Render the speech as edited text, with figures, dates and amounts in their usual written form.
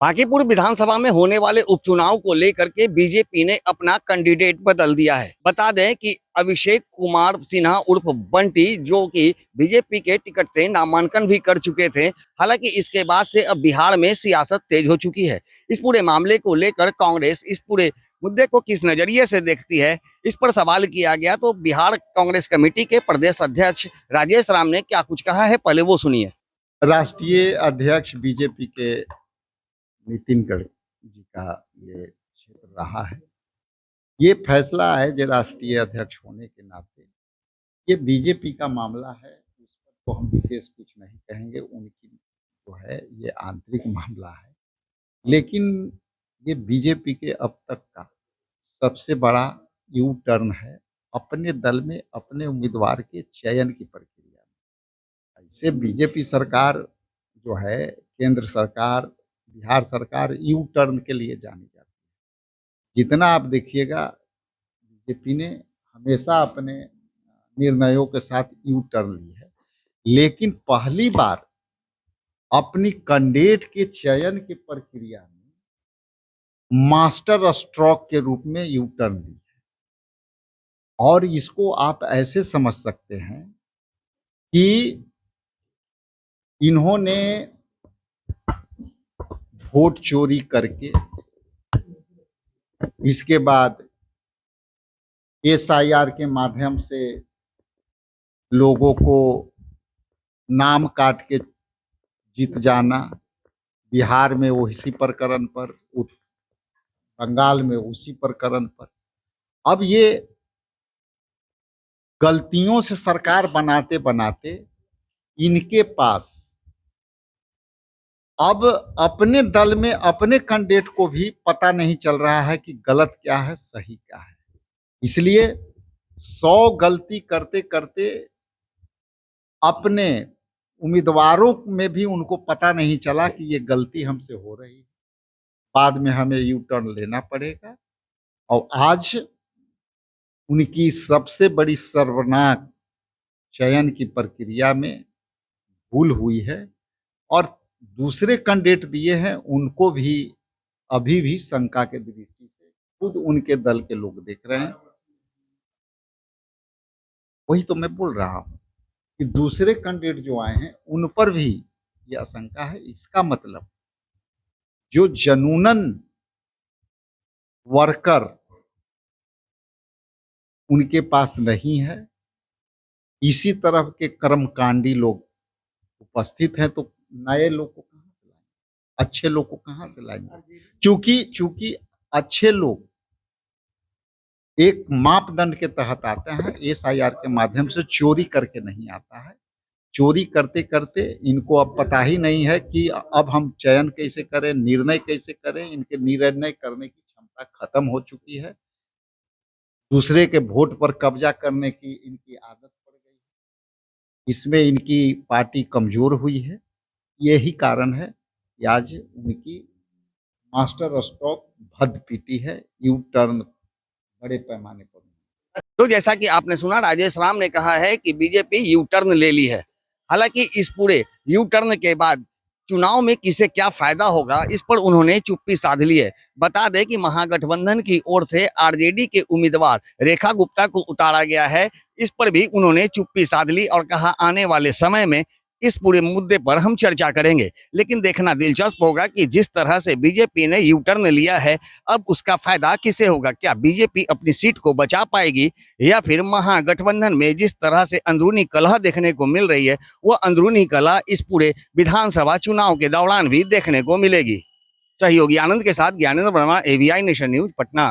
बांकीपुर विधानसभा में होने वाले उपचुनाव को लेकर के बीजेपी ने अपना कैंडिडेट बदल दिया है। बता दें कि अभिषेक कुमार सिन्हा उर्फ बंटी, जो कि बीजेपी के टिकट से नामांकन भी कर चुके थे। हालांकि इसके बाद से अब बिहार में सियासत तेज हो चुकी है। इस पूरे मामले को लेकर कांग्रेस इस पूरे मुद्दे को किस नजरिए से देखती है, इस पर सवाल किया गया। तो बिहार कांग्रेस कमेटी के प्रदेश अध्यक्ष राजेश राम ने क्या कुछ कहा है, पहले वो सुनिए। राष्ट्रीय अध्यक्ष बीजेपी के नितिन गडकरी जी का ये क्षेत्र रहा है। ये फैसला है जो राष्ट्रीय अध्यक्ष होने के नाते ये बीजेपी का मामला है, उस पर तो हम विशेष कुछ नहीं कहेंगे। उनकी जो है ये आंतरिक मामला है, लेकिन ये बीजेपी के अब तक का सबसे बड़ा यू टर्न है अपने दल में अपने उम्मीदवार के चयन की प्रक्रिया में। ऐसे बीजेपी सरकार जो है, केंद्र सरकार, बिहार सरकार यू टर्न के लिए जानी जाती है। जितना आप देखिएगा, बीजेपी ने हमेशा अपने निर्णयों के साथ यू टर्न ली है, लेकिन पहली बार अपनी कैंडिडेट के चयन की प्रक्रिया में मास्टर स्ट्रोक के रूप में यू टर्न ली है। और इसको आप ऐसे समझ सकते हैं कि इन्होंने वोट चोरी करके, इसके बाद SIR के माध्यम से लोगों को नाम काट के जीत जाना, बिहार में उसी प्रकरण पर, बंगाल में उसी प्रकरण पर। अब ये गलतियों से सरकार बनाते बनाते इनके पास अब अपने दल में अपने कैंडिडेट को भी पता नहीं चल रहा है कि गलत क्या है सही क्या है। इसलिए 100 गलती करते करते अपने उम्मीदवारों में भी उनको पता नहीं चला कि ये गलती हमसे हो रही है, बाद में हमें यू टर्न लेना पड़ेगा। और आज उनकी सबसे बड़ी सर्वनाक चयन की प्रक्रिया में भूल हुई है, और दूसरे कैंडिडेट दिए हैं उनको भी अभी भी शंका के दृष्टि से खुद उनके दल के लोग देख रहे हैं। वही तो मैं बोल रहा हूं कि दूसरे कैंडिडेट जो आए हैं उन पर भी ये आशंका है। इसका मतलब जो जनूनन वर्कर उनके पास नहीं है, इसी तरह के कर्मकांडी लोग उपस्थित हैं, तो नए लोग को कहां से लाएंगे, अच्छे लोग को कहां से लाएंगे? चूंकि अच्छे लोग एक मापदंड के तहत आते हैं, SIR के माध्यम से चोरी करके नहीं आता है। चोरी करते करते इनको अब पता ही नहीं है कि अब हम चयन कैसे करें, निर्णय कैसे करें। इनके निर्णय करने की क्षमता खत्म हो चुकी है। दूसरे के वोट पर कब्जा करने की इनकी आदत पड़ गई है। इसमें इनकी पार्टी कमजोर हुई है। यही कारण है कि आज उनकी मास्टर स्ट्रोक भद्द पीटी है, यू टर्न बड़े पैमाने पर। तो जैसा कि आपने सुना, राजेश राम ने कहा है कि बीजेपी यू टर्न ले ली है। हालांकि इस पूरे यू टर्न के बाद चुनाव में किसे क्या फायदा होगा, इस पर उन्होंने चुप्पी साध ली है। बता दें कि महागठबंधन की ओर से RJD के उम्मीदवार रेखा गुप्ता को उतारा गया है। इस पर भी उन्होंने चुप्पी साध ली और कहा आने वाले समय में इस पूरे मुद्दे पर हम चर्चा करेंगे। लेकिन देखना दिलचस्प होगा कि जिस तरह से बीजेपी ने यू टर्न लिया है, अब उसका फायदा किसे होगा। क्या बीजेपी अपनी सीट को बचा पाएगी, या फिर महागठबंधन में जिस तरह से अंदरूनी कलह देखने को मिल रही है, वो अंदरूनी कलह इस पूरे विधानसभा चुनाव के दौरान भी देखने को मिलेगी। सहयोगी आनंद के साथ Gyanendra Verma, AVI nation news, Patna.